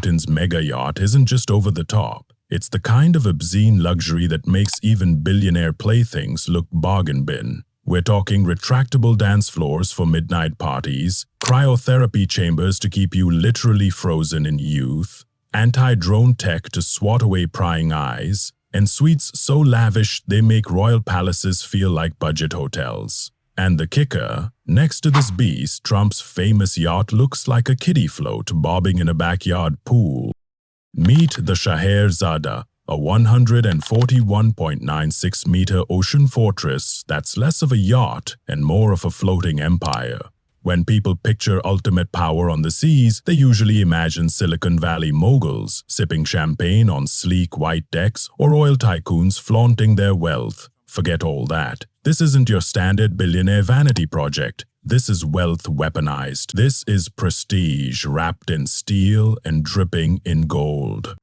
Putin's mega yacht isn't just over the top. It's the kind of obscene luxury that makes even billionaire playthings look bargain bin. We're talking retractable dance floors for midnight parties, cryotherapy chambers to keep you literally frozen in youth, anti-drone tech to swat away prying eyes, and suites so lavish they make royal palaces feel like budget hotels. And the kicker, next to this beast, Trump's famous yacht looks like a kiddie float bobbing in a backyard pool. Meet the Scheherazade, a 141.96-meter ocean fortress that's less of a yacht and more of a floating empire. When people picture ultimate power on the seas, they usually imagine Silicon Valley moguls sipping champagne on sleek white decks or oil tycoons flaunting their wealth. Forget all that. This isn't your standard billionaire vanity project. This is wealth weaponized. This is prestige wrapped in steel and dripping in gold.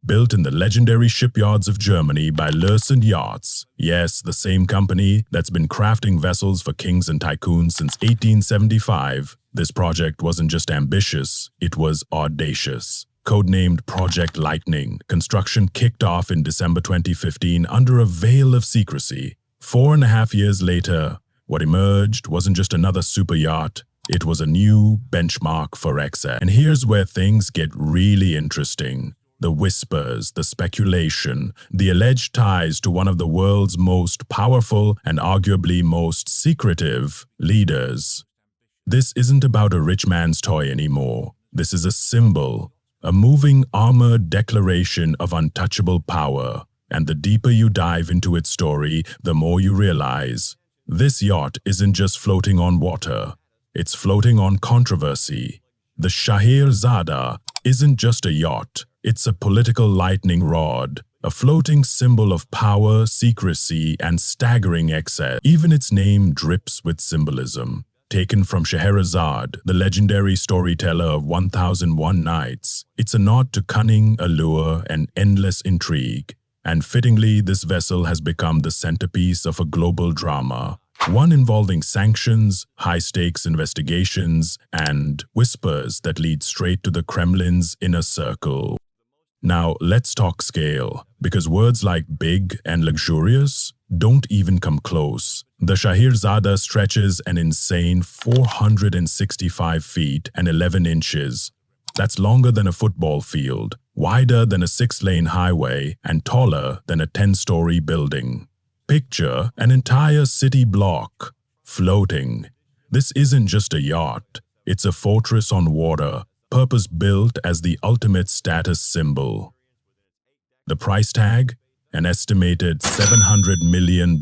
Built in the legendary shipyards of Germany by Yachts. Yes, the same company that's been crafting vessels for kings and tycoons since 1875. This project wasn't just ambitious, it was audacious. Codenamed Project Lightning, construction kicked off in December 2015 under a veil of secrecy. 4.5 years later, what emerged wasn't just another super yacht, it was a new benchmark for excess. And here's where things get really interesting. The whispers, the speculation, the alleged ties to one of the world's most powerful and arguably most secretive leaders. This isn't about a rich man's toy anymore. This is a symbol, a moving armored declaration of untouchable power. And the deeper you dive into its story, the more you realize this yacht isn't just floating on water. It's floating on controversy. The Scheherazade isn't just a yacht. It's a political lightning rod, a floating symbol of power, secrecy, and staggering excess. Even its name drips with symbolism. Taken from Scheherazade, the legendary storyteller of 1001 Nights, it's a nod to cunning, allure, and endless intrigue. And fittingly, this vessel has become the centerpiece of a global drama, one involving sanctions, high-stakes investigations, and whispers that lead straight to the Kremlin's inner circle. Now, let's talk scale, because words like big and luxurious don't even come close. The Scheherazade stretches an insane 465 feet and 11 inches. That's longer than a football field, wider than a 6-lane highway, and taller than a 10-story building. Picture an entire city block floating. This isn't just a yacht, it's a fortress on water, purpose-built as the ultimate status symbol. The price tag? An estimated $700 million,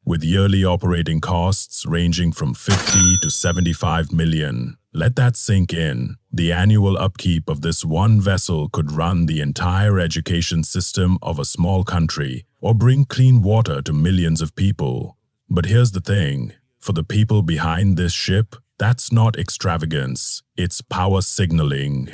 with yearly operating costs ranging from $50 to $75 million. Let that sink in. The annual upkeep of this one vessel could run the entire education system of a small country or bring clean water to millions of people. But here's the thing. For the people behind this ship, that's not extravagance. It's power signaling.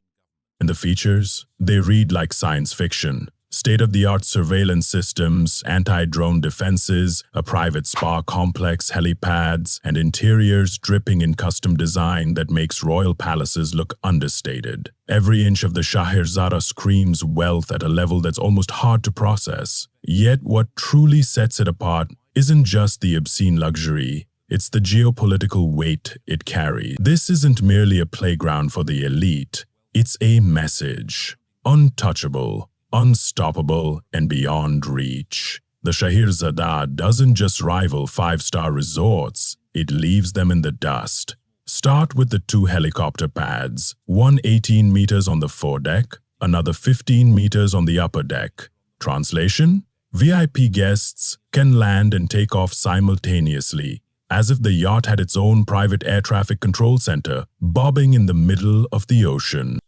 And the features? They read like science fiction. State-of-the-art surveillance systems, anti-drone defenses, a private spa complex, helipads, and interiors dripping in custom design that makes royal palaces look understated. Every inch of the Scheherazade screams wealth at a level that's almost hard to process. Yet what truly sets it apart isn't just the obscene luxury, it's the geopolitical weight it carries. This isn't merely a playground for the elite, it's a message. Untouchable, unstoppable, and beyond reach. The Scheherazade doesn't just rival 5-star resorts, it leaves them in the dust. Start with the 2 helicopter pads, one 18 meters on the foredeck, another 15 meters on the upper deck. Translation? VIP guests can land and take off simultaneously, as if the yacht had its own private air traffic control center, bobbing in the middle of the ocean.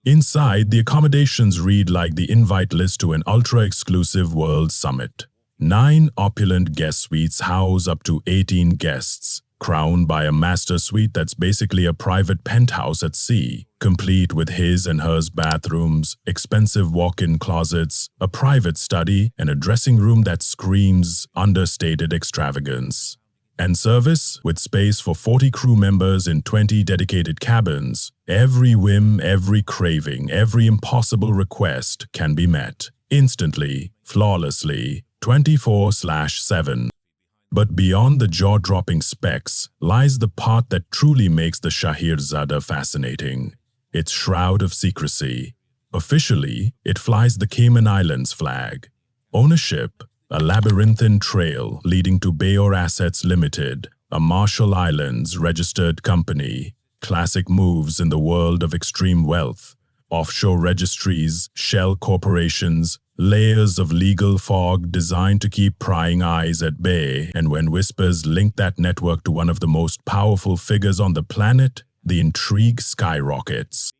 Inside, the accommodations read like the invite list to an ultra-exclusive world summit. 9 opulent guest suites house up to 18 guests, crowned by a master suite that's basically a private penthouse at sea, complete with his and hers bathrooms, expensive walk-in closets, a private study, and a dressing room that screams understated extravagance. And service, with space for 40 crew members in 20 dedicated cabins, every whim, every craving, every impossible request can be met, instantly, flawlessly, 24/7. But beyond the jaw-dropping specs lies the part that truly makes the Shahirzada fascinating: its shroud of secrecy. Officially, it flies the Cayman Islands flag. Ownership: a labyrinthine trail leading to Bayor Assets Limited, a Marshall Islands registered company. Classic moves in the world of extreme wealth. Offshore registries, shell corporations, layers of legal fog designed to keep prying eyes at bay, and when whispers link that network to one of the most powerful figures on the planet, the intrigue skyrockets.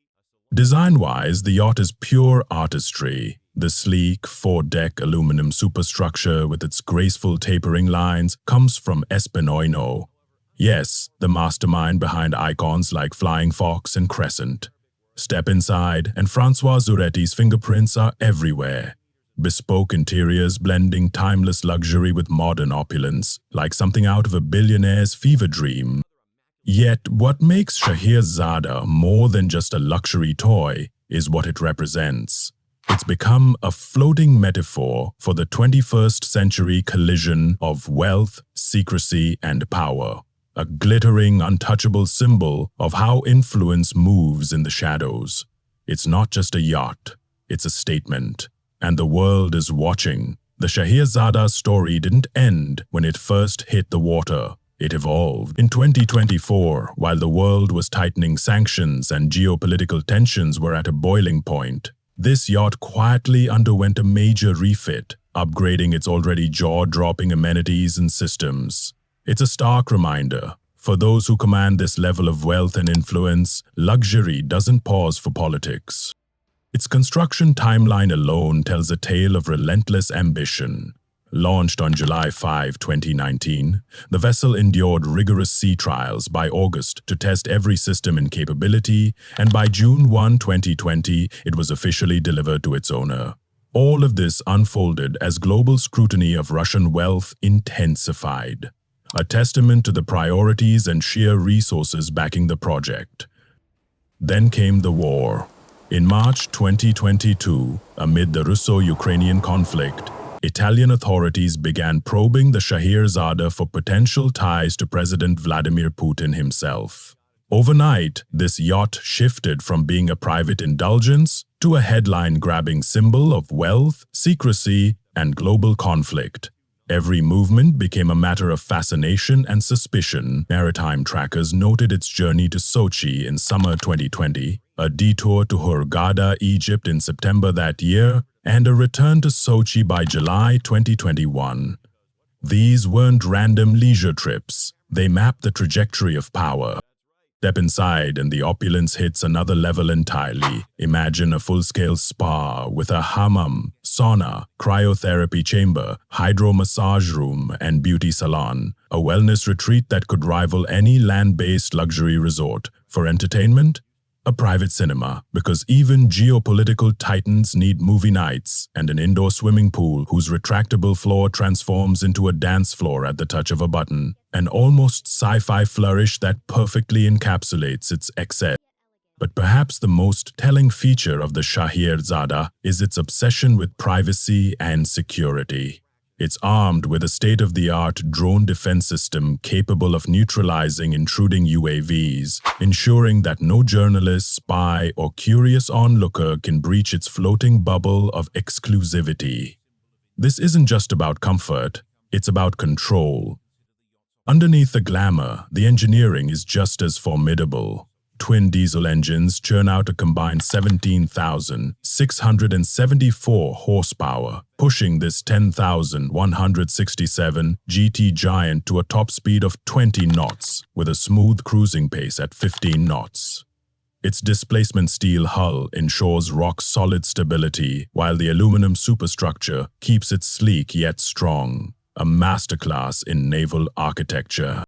Design-wise, the yacht is pure artistry. The sleek, four-deck aluminum superstructure with its graceful tapering lines comes from Espinoino. Yes, the mastermind behind icons like Flying Fox and Crescent. Step inside, and Francois Zuretti's fingerprints are everywhere. Bespoke interiors blending timeless luxury with modern opulence, like something out of a billionaire's fever dream. Yet, what makes Shahirzada more than just a luxury toy is what it represents. It's become a floating metaphor for the 21st century collision of wealth, secrecy, and power. A glittering, untouchable symbol of how influence moves in the shadows. It's not just a yacht, it's a statement. And the world is watching. The Shahirzada story didn't end when it first hit the water. It evolved. In 2024, while the world was tightening sanctions and geopolitical tensions were at a boiling point, this yacht quietly underwent a major refit, upgrading its already jaw-dropping amenities and systems. It's a stark reminder. For those who command this level of wealth and influence, luxury doesn't pause for politics. Its construction timeline alone tells a tale of relentless ambition. Launched on July 5, 2019, the vessel endured rigorous sea trials by August to test every system and capability, and by June 1, 2020, it was officially delivered to its owner. All of this unfolded as global scrutiny of Russian wealth intensified, a testament to the priorities and sheer resources backing the project. Then came the war. In March 2022, amid the Russo-Ukrainian conflict, Italian authorities began probing the Shahirzada for potential ties to President Vladimir Putin himself. Overnight, this yacht shifted from being a private indulgence to a headline-grabbing symbol of wealth, secrecy, and global conflict. Every movement became a matter of fascination and suspicion. Maritime trackers noted its journey to Sochi in summer 2020, a detour to Hurghada, Egypt in September that year, and a return to Sochi by July 2021. These weren't random leisure trips. They mapped the trajectory of power. Step inside and the opulence hits another level entirely. Imagine a full-scale spa with a hammam, sauna, cryotherapy chamber, hydro massage room, and beauty salon. A wellness retreat that could rival any land-based luxury resort. For entertainment, a private cinema, because even geopolitical titans need movie nights, and an indoor swimming pool whose retractable floor transforms into a dance floor at the touch of a button. An almost sci-fi flourish that perfectly encapsulates its excess. But perhaps the most telling feature of the Shahirzada is its obsession with privacy and security. It's armed with a state-of-the-art drone defense system capable of neutralizing intruding UAVs, ensuring that no journalist, spy, or curious onlooker can breach its floating bubble of exclusivity. This isn't just about comfort, it's about control. Underneath the glamour, the engineering is just as formidable. Twin diesel engines churn out a combined 17,674 horsepower, pushing this 10,167 GT Giant to a top speed of 20 knots, with a smooth cruising pace at 15 knots. Its displacement steel hull ensures rock-solid stability, while the aluminum superstructure keeps it sleek yet strong, a masterclass in naval architecture.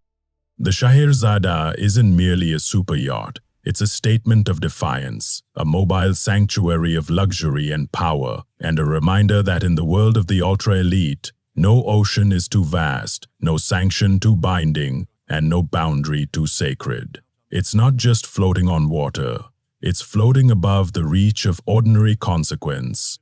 The Shahirzada isn't merely a super yacht. It's a statement of defiance, a mobile sanctuary of luxury and power, and a reminder that in the world of the ultra-elite, No ocean is too vast, no sanction too binding, and no boundary too sacred. It's not just floating on water, it's floating above the reach of ordinary consequence.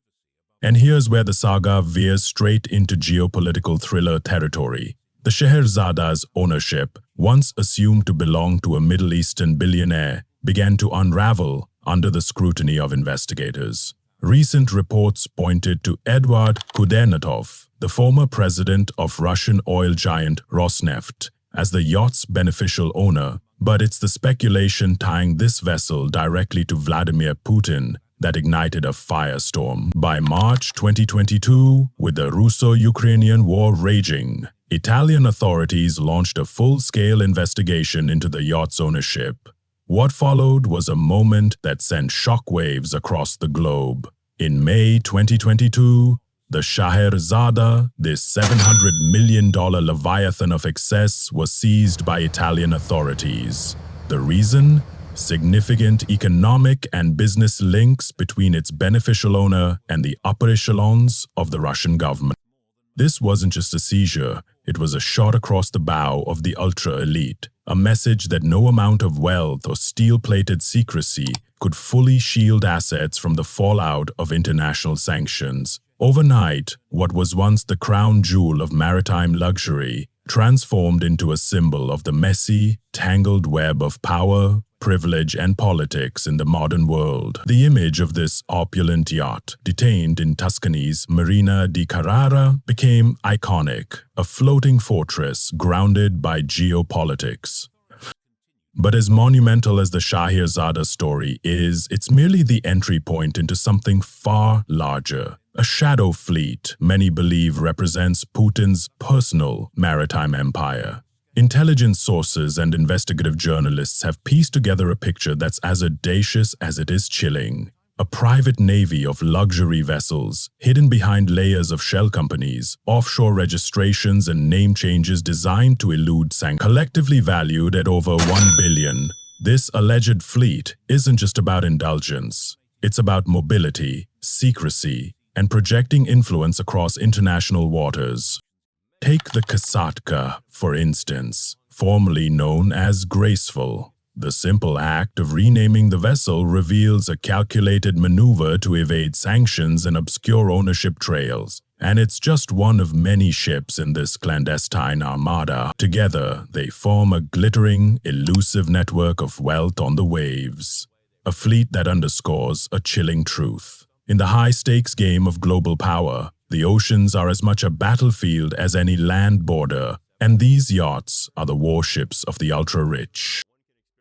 And here's where the saga veers straight into geopolitical thriller territory. The Scheherazada's ownership, once assumed to belong to a Middle Eastern billionaire, began to unravel under the scrutiny of investigators. Recent reports pointed to Eduard Kudernatov, the former president of Russian oil giant Rosneft, as the yacht's beneficial owner, but it's the speculation tying this vessel directly to Vladimir Putin that ignited a firestorm. By March 2022, with the Russo-Ukrainian war raging, Italian authorities launched a full-scale investigation into the yacht's ownership. What followed was a moment that sent shockwaves across the globe. In May 2022, the Scheherazada, this $700 million leviathan of excess, was seized by Italian authorities. The reason? Significant economic and business links between its beneficial owner and the upper echelons of the Russian government. This wasn't just a seizure, it was a shot across the bow of the ultra-elite, a message that no amount of wealth or steel-plated secrecy could fully shield assets from the fallout of international sanctions. Overnight, what was once the crown jewel of maritime luxury transformed into a symbol of the messy, tangled web of power, privilege, and politics in the modern world. The image of this opulent yacht, detained in Tuscany's Marina di Carrara, became iconic, a floating fortress grounded by geopolitics. But as monumental as the Scheherazada story is, it's merely the entry point into something far larger. A shadow fleet many believe represents Putin's personal maritime empire. Intelligence sources and investigative journalists have pieced together a picture that's as audacious as it is chilling. A private navy of luxury vessels, hidden behind layers of shell companies, offshore registrations and name changes designed to elude sanctions. Collectively valued at over $1 billion, this alleged fleet isn't just about indulgence. It's about mobility, secrecy, and projecting influence across international waters. Take the Kasatka, for instance, formerly known as Graceful. The simple act of renaming the vessel reveals a calculated maneuver to evade sanctions and obscure ownership trails. And it's just one of many ships in this clandestine armada. Together, they form a glittering, elusive network of wealth on the waves. A fleet that underscores a chilling truth. In the high-stakes game of global power, the oceans are as much a battlefield as any land border, and these yachts are the warships of the ultra-rich.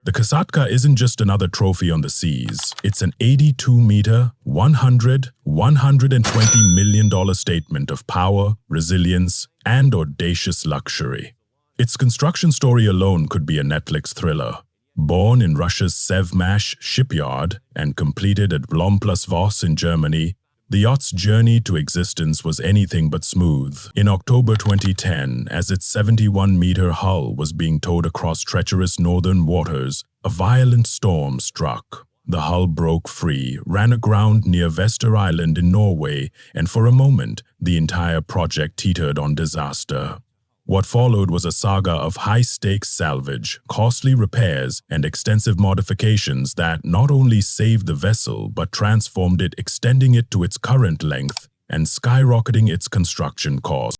The Kasatka isn't just another trophy on the seas. It's an 82-meter, $120 million statement of power, resilience, and audacious luxury. Its construction story alone could be a Netflix thriller. Born in Russia's Sevmash shipyard and completed at Vladimir in Germany, the yacht's journey to existence was anything but smooth. In October 2010, as its 71-meter hull was being towed across treacherous northern waters, a violent storm struck. The hull broke free, ran aground near Vester Island in Norway, and for a moment, the entire project teetered on disaster. What followed was a saga of high-stakes salvage, costly repairs, and extensive modifications that not only saved the vessel but transformed it, extending it to its current length and skyrocketing its construction cost.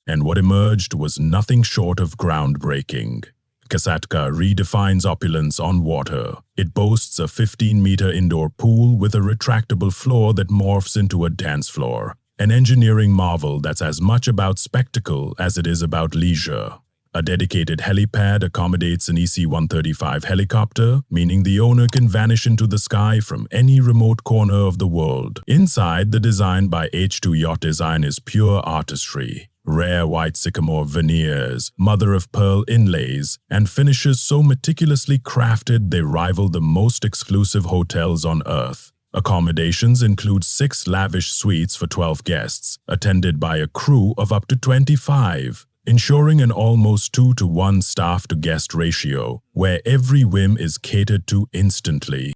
And what emerged was nothing short of groundbreaking. Kasatka redefines opulence on water. It boasts a 15-meter indoor pool with a retractable floor that morphs into a dance floor. An engineering marvel that's as much about spectacle as it is about leisure. A dedicated helipad accommodates an EC-135 helicopter, meaning the owner can vanish into the sky from any remote corner of the world. Inside, the design by H2 Yacht Design is pure artistry. Rare white sycamore veneers, mother-of-pearl inlays, and finishes so meticulously crafted they rival the most exclusive hotels on Earth. Accommodations include 6 lavish suites for 12 guests, attended by a crew of up to 25, ensuring an almost 2-to-1 staff-to-guest ratio, where every whim is catered to instantly.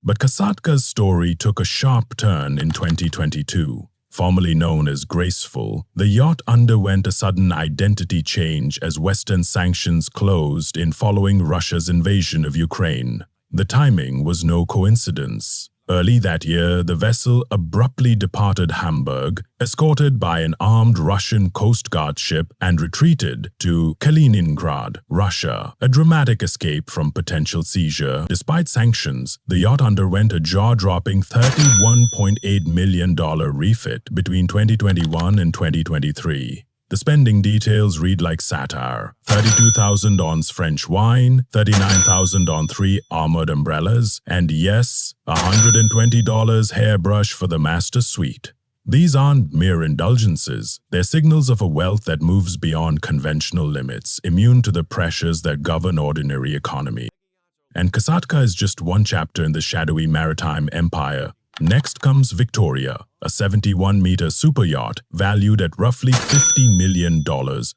But Kasatka's story took a sharp turn in 2022. Formerly known as Graceful, the yacht underwent a sudden identity change as Western sanctions closed in following Russia's invasion of Ukraine. The timing was no coincidence. Early that year, the vessel abruptly departed Hamburg, escorted by an armed Russian Coast Guard ship, and retreated to Kaliningrad, Russia, a dramatic escape from potential seizure. Despite sanctions, the yacht underwent a jaw-dropping $31.8 million refit between 2021 and 2023. The spending details read like satire: $32,000 on French wine, $39,000 on 3 armored umbrellas, and yes, $120 hairbrush for the master suite. These aren't mere indulgences, they're signals of a wealth that moves beyond conventional limits, immune to the pressures that govern ordinary economy. And Kasatka is just one chapter in the shadowy maritime empire. Next comes Victoria, a 71-meter super yacht valued at roughly $50 million,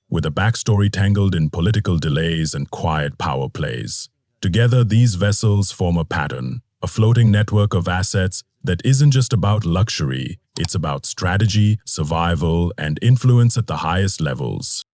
with a backstory tangled in political delays and quiet power plays. Together, these vessels form a pattern, a floating network of assets that isn't just about luxury, it's about strategy, survival, and influence at the highest levels.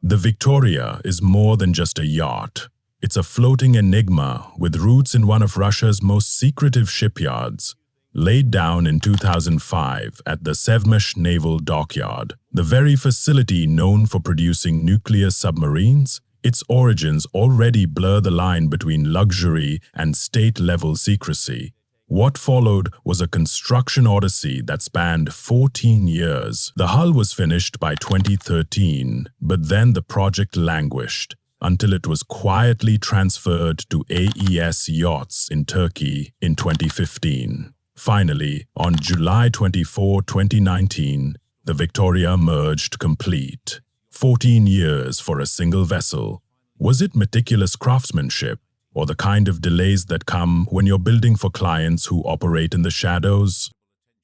The Victoria is more than just a yacht. It's a floating enigma with roots in one of Russia's most secretive shipyards. Laid down in 2005 at the Sevmesh Naval Dockyard, the very facility known for producing nuclear submarines, its origins already blur the line between luxury and state-level secrecy. What followed was a construction odyssey that spanned 14 years. The hull was finished by 2013, but then the project languished until it was quietly transferred to AES Yachts in Turkey in 2015. Finally, on July 24, 2019, the Victoria emerged complete. 14 years for a single vessel. Was it meticulous craftsmanship, or the kind of delays that come when you're building for clients who operate in the shadows?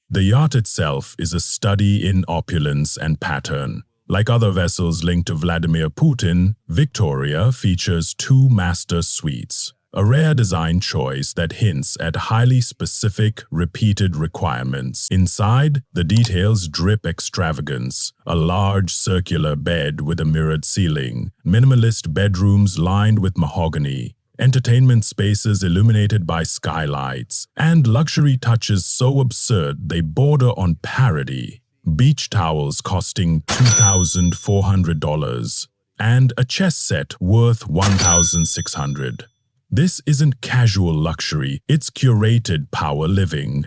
The yacht itself is a study in opulence and pattern. Like other vessels linked to Vladimir Putin, Victoria features 2 master suites. A rare design choice that hints at highly specific, repeated requirements. Inside, the details drip extravagance. A large circular bed with a mirrored ceiling, minimalist bedrooms lined with mahogany, entertainment spaces illuminated by skylights, and luxury touches so absurd they border on parody. Beach towels costing $2,400, and a chess set worth $1,600. This isn't casual luxury, it's curated power living.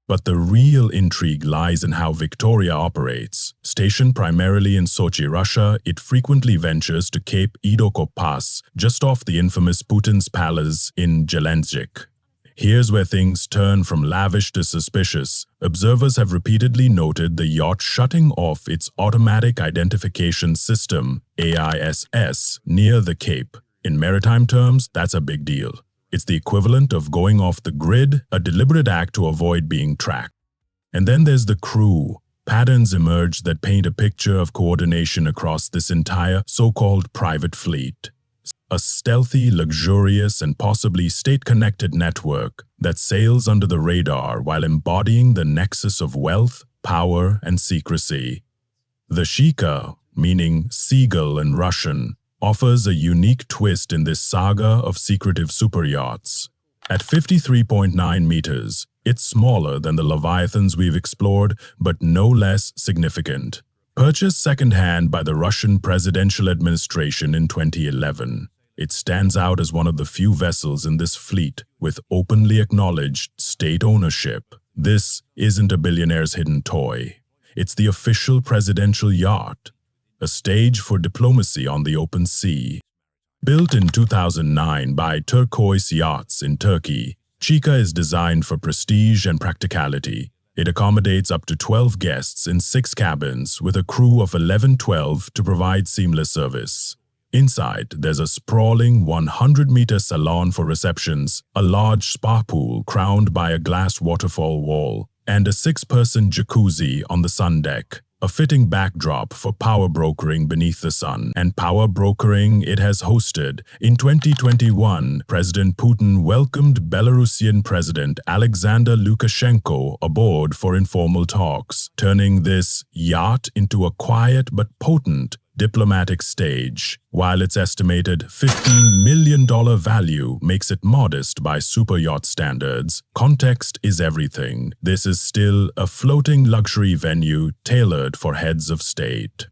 But the real intrigue lies in how Victoria operates. Stationed primarily in Sochi, Russia, it frequently ventures to Cape Idoko Pass, just off the infamous Putin's Palace in Gelendzhik. Here's where things turn from lavish to suspicious. Observers have repeatedly noted the yacht shutting off its automatic identification system, AISS, near the Cape. In maritime terms, that's a big deal. It's the equivalent of going off the grid, a deliberate act to avoid being tracked. And then there's the crew. Patterns emerge that paint a picture of coordination across this entire so-called private fleet. A stealthy, luxurious, and possibly state-connected network that sails under the radar while embodying the nexus of wealth, power, and secrecy. The Shika, meaning seagull in Russian, offers a unique twist in this saga of secretive superyachts. At 53.9 meters, it's smaller than the Leviathans we've explored, but no less significant. Purchased secondhand by the Russian presidential administration in 2011, it stands out as one of the few vessels in this fleet with openly acknowledged state ownership. This isn't a billionaire's hidden toy. It's the official presidential yacht, a stage for diplomacy on the open sea. Built in 2009 by Turquoise Yachts in Turkey, Chica is designed for prestige and practicality. It accommodates up to 12 guests in 6 cabins with a crew of 11-12 to provide seamless service. Inside, there's a sprawling 100-meter salon for receptions, a large spa pool crowned by a glass waterfall wall, and a 6-person jacuzzi on the sun deck. a fitting backdrop for power brokering beneath the sun. And power brokering it has hosted. In 2021, President Putin welcomed Belarusian President Alexander Lukashenko aboard for informal talks, turning this yacht into a quiet but potent diplomatic stage. While its estimated $15 million value makes it modest by super yacht standards, context is everything. This is still a floating luxury venue tailored for heads of state.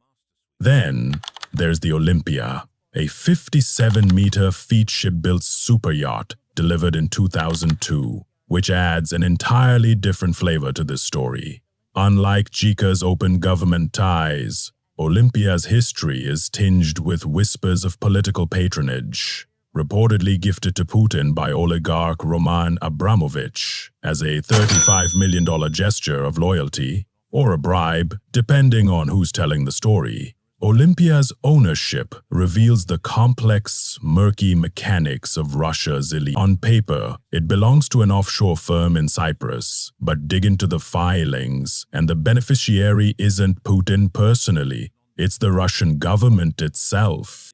Then there's the Olympia, a 57-meter feat ship-built super yacht delivered in 2002, which adds an entirely different flavor to this story. Unlike Chica's open government ties, Olympia's history is tinged with whispers of political patronage, reportedly gifted to Putin by oligarch Roman Abramovich as a $35 million gesture of loyalty, or a bribe, depending on who's telling the story. Olympia's ownership reveals the complex, murky mechanics of Russia's elite. On paper, it belongs to an offshore firm in Cyprus, but dig into the filings, and the beneficiary isn't Putin personally, it's the Russian government itself.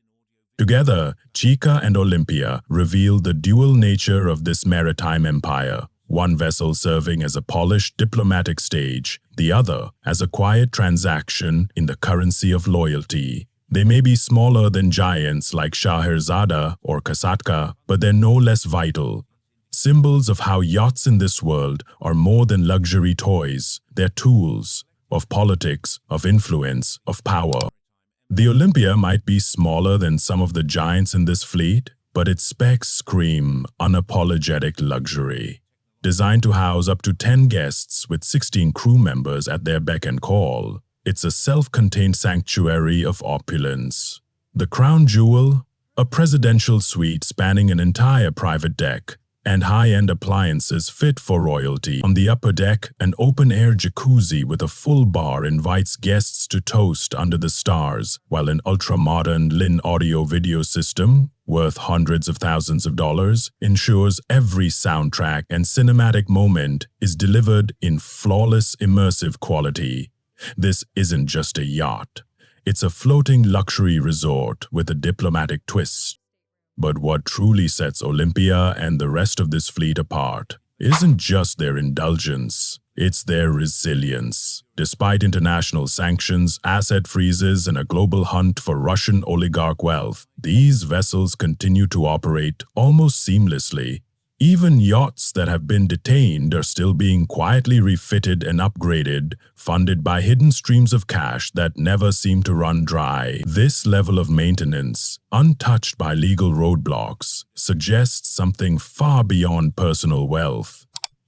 Together, Chica and Olympia reveal the dual nature of this maritime empire, one vessel serving as a polished diplomatic stage, the other as a quiet transaction in the currency of loyalty. They may be smaller than giants like Scheherazade or Kasatka, but they're no less vital. Symbols of how yachts in this world are more than luxury toys. They're tools of politics, of influence, of power. The Olympia might be smaller than some of the giants in this fleet, but its specs scream unapologetic luxury. Designed to house up to 10 guests with 16 crew members at their beck and call, it's a self-contained sanctuary of opulence. The crown jewel, a presidential suite spanning an entire private deck, and high-end appliances fit for royalty. On the upper deck, an open-air jacuzzi with a full bar invites guests to toast under the stars, while an ultra-modern Lin audio-video system, worth hundreds of thousands of dollars, ensures every soundtrack and cinematic moment is delivered in flawless immersive quality. This isn't just a yacht. It's a floating luxury resort with a diplomatic twist. But what truly sets Olympia and the rest of this fleet apart isn't just their indulgence, it's their resilience. Despite international sanctions, asset freezes, and a global hunt for Russian oligarch wealth, these vessels continue to operate almost seamlessly. Even yachts that have been detained are still being quietly refitted and upgraded, funded by hidden streams of cash that never seem to run dry. This level of maintenance, untouched by legal roadblocks, suggests something far beyond personal wealth.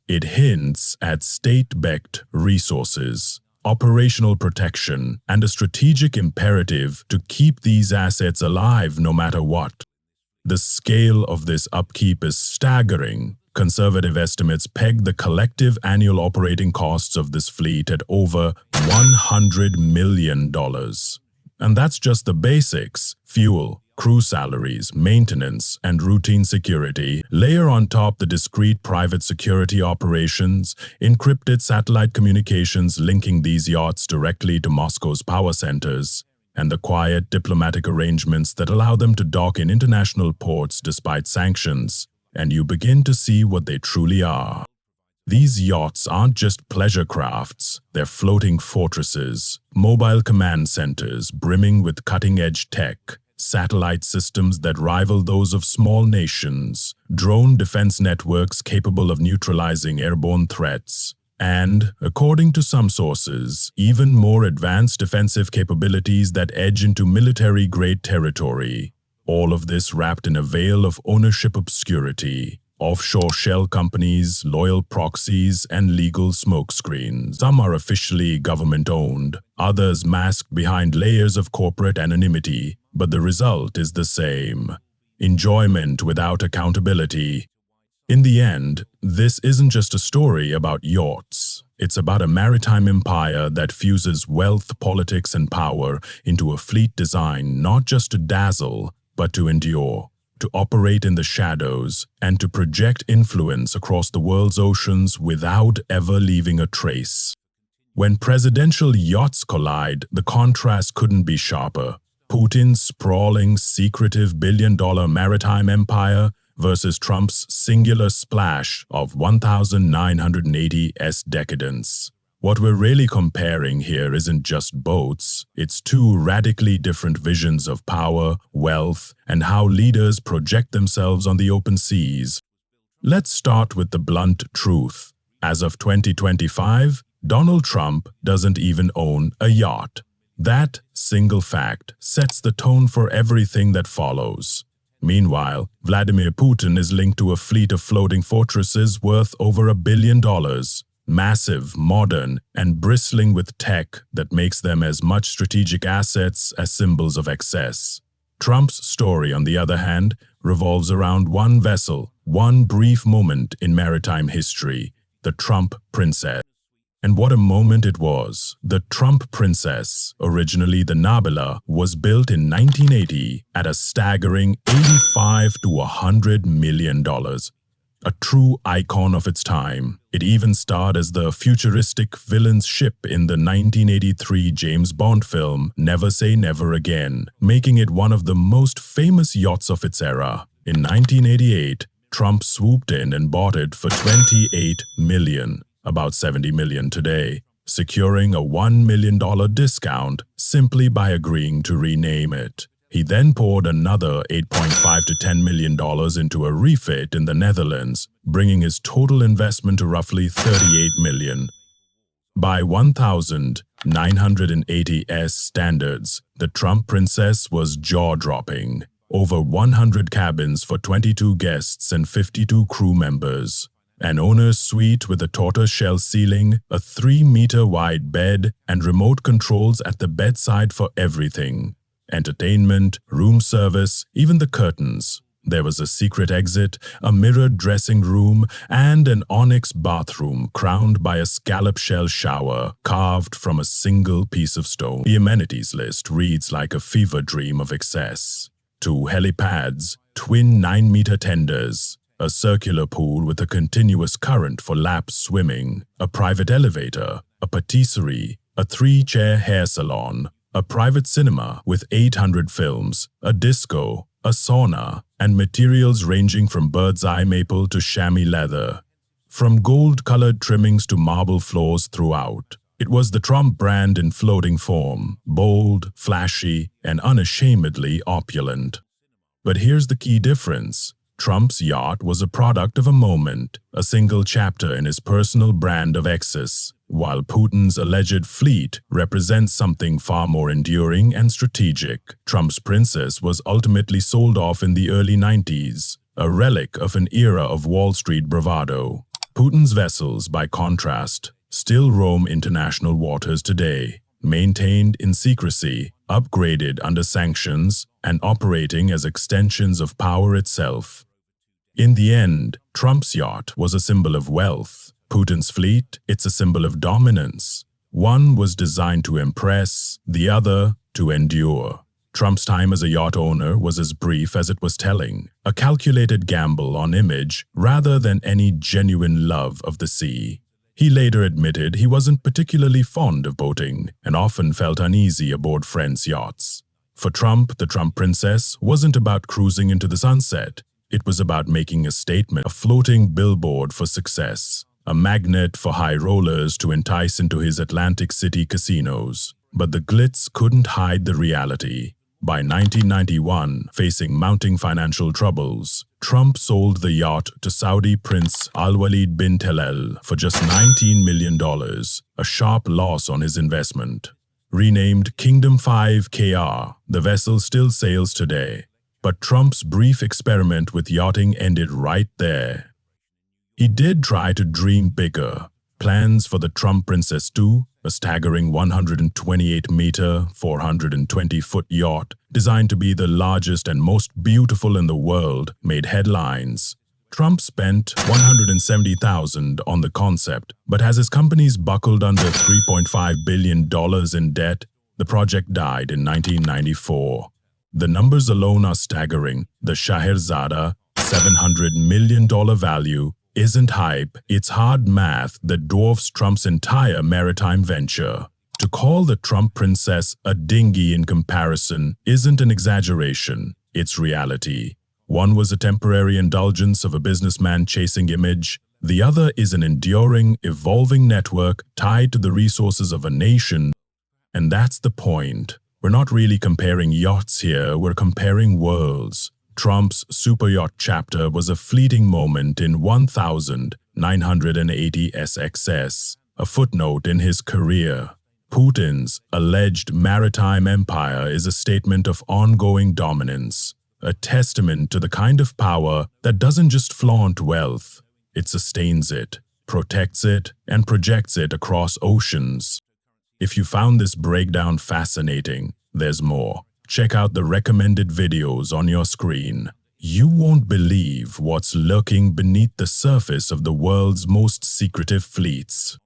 It hints at state-backed resources, operational protection, and a strategic imperative to keep these assets alive no matter what. The scale of this upkeep is staggering. Conservative estimates peg the collective annual operating costs of this fleet at over $100 million. And that's just the basics: fuel, crew salaries, maintenance, and routine security. Layer on top the discrete private security operations, encrypted satellite communications linking these yachts directly to Moscow's power centers, and the quiet diplomatic arrangements that allow them to dock in international ports despite sanctions, and you begin to see what they truly are. These yachts aren't just pleasure crafts, they're floating fortresses, mobile command centers brimming with cutting-edge tech, satellite systems that rival those of small nations, drone defense networks capable of neutralizing airborne threats, and, according to some sources, even more advanced defensive capabilities that edge into military-grade territory. All of this wrapped in a veil of ownership obscurity, offshore shell companies, loyal proxies, and legal smokescreens. Some are officially government-owned, others masked behind layers of corporate anonymity, but the result is the same: enjoyment without accountability. In the end, this isn't just a story about yachts. It's about a maritime empire that fuses wealth, politics, and power into a fleet designed not just to dazzle, but to endure, to operate in the shadows, and to project influence across the world's oceans without ever leaving a trace. When presidential yachts collide, the contrast couldn't be sharper. Putin's sprawling, secretive billion-dollar maritime empire versus Trump's singular splash of 1980s decadence. What we're really comparing here isn't just boats, it's two radically different visions of power, wealth, and how leaders project themselves on the open seas. Let's start with the blunt truth. As of 2025, Donald Trump doesn't even own a yacht. That single fact sets the tone for everything that follows. Meanwhile, Vladimir Putin is linked to a fleet of floating fortresses worth over $1 billion. Massive, modern, and bristling with tech that makes them as much strategic assets as symbols of excess. Trump's story, on the other hand, revolves around one vessel, one brief moment in maritime history, the Trump Princess. And what a moment it was. The Trump Princess, originally the Nabila, was built in 1980 at a staggering $85 to $100 million. A true icon of its time. It even starred as the futuristic villain's ship in the 1983 James Bond film Never Say Never Again, making it one of the most famous yachts of its era. In 1988, Trump swooped in and bought it for $28 million. About $70 million today, securing a $1 million discount simply by agreeing to rename it. He then poured another $8.5 to $10 million into a refit in the Netherlands, bringing his total investment to roughly $38 million. By 1980s standards, the Trump Princess was jaw-dropping. Over 100 cabins for 22 guests and 52 crew members. An owner's suite with a tortoise-shell ceiling, a 3-meter-wide bed, and remote controls at the bedside for everything. Entertainment, room service, even the curtains. There was a secret exit, a mirrored dressing room, and an onyx bathroom crowned by a scallop-shell shower carved from a single piece of stone. The amenities list reads like a fever dream of excess. 2 helipads, twin 9-meter tenders, a circular pool with a continuous current for lap swimming, a private elevator, a patisserie, a 3-chair hair salon, a private cinema with 800 films, a disco, a sauna, and materials ranging from bird's eye maple to chamois leather. From gold-colored trimmings to marble floors throughout. It was the Trump brand in floating form, bold, flashy, and unashamedly opulent. But here's the key difference. Trump's yacht was a product of a moment, a single chapter in his personal brand of excess, while Putin's alleged fleet represents something far more enduring and strategic. Trump's Princess was ultimately sold off in the early 90s, a relic of an era of Wall Street bravado. Putin's vessels, by contrast, still roam international waters today, maintained in secrecy, upgraded under sanctions, and operating as extensions of power itself. In the end, Trump's yacht was a symbol of wealth. Putin's fleet, it's a symbol of dominance. One was designed to impress, the other to endure. Trump's time as a yacht owner was as brief as it was telling, a calculated gamble on image rather than any genuine love of the sea. He later admitted he wasn't particularly fond of boating and often felt uneasy aboard friends' yachts. For Trump, the Trump Princess wasn't about cruising into the sunset. It was about making a statement, a floating billboard for success, a magnet for high rollers to entice into his Atlantic City casinos. But the glitz couldn't hide the reality. By 1991, facing mounting financial troubles, Trump sold the yacht to Saudi Prince Al-Walid bin Talal for just $19 million, a sharp loss on his investment. Renamed Kingdom 5 KR, the vessel still sails today. But Trump's brief experiment with yachting ended right there. He did try to dream bigger. Plans for the Trump Princess 2, a staggering 128-meter, 420-foot yacht designed to be the largest and most beautiful in the world, made headlines. Trump spent $170,000 on the concept, but as his companies buckled under $3.5 billion in debt, the project died in 1994. The numbers alone are staggering. The Scheherazade, $700 million value, isn't hype, it's hard math that dwarfs Trump's entire maritime venture. To call the Trump princess a dinghy in comparison isn't an exaggeration, it's reality. One was a temporary indulgence of a businessman chasing image. The other is an enduring, evolving network tied to the resources of a nation. And that's the point. We're not really comparing yachts here, we're comparing worlds. Trump's super yacht chapter was a fleeting moment in 1980 SXS, a footnote in his career. Putin's alleged maritime empire is a statement of ongoing dominance, a testament to the kind of power that doesn't just flaunt wealth, it sustains it, protects it, and projects it across oceans. If you found this breakdown fascinating, there's more. Check out the recommended videos on your screen. You won't believe what's lurking beneath the surface of the world's most secretive fleets.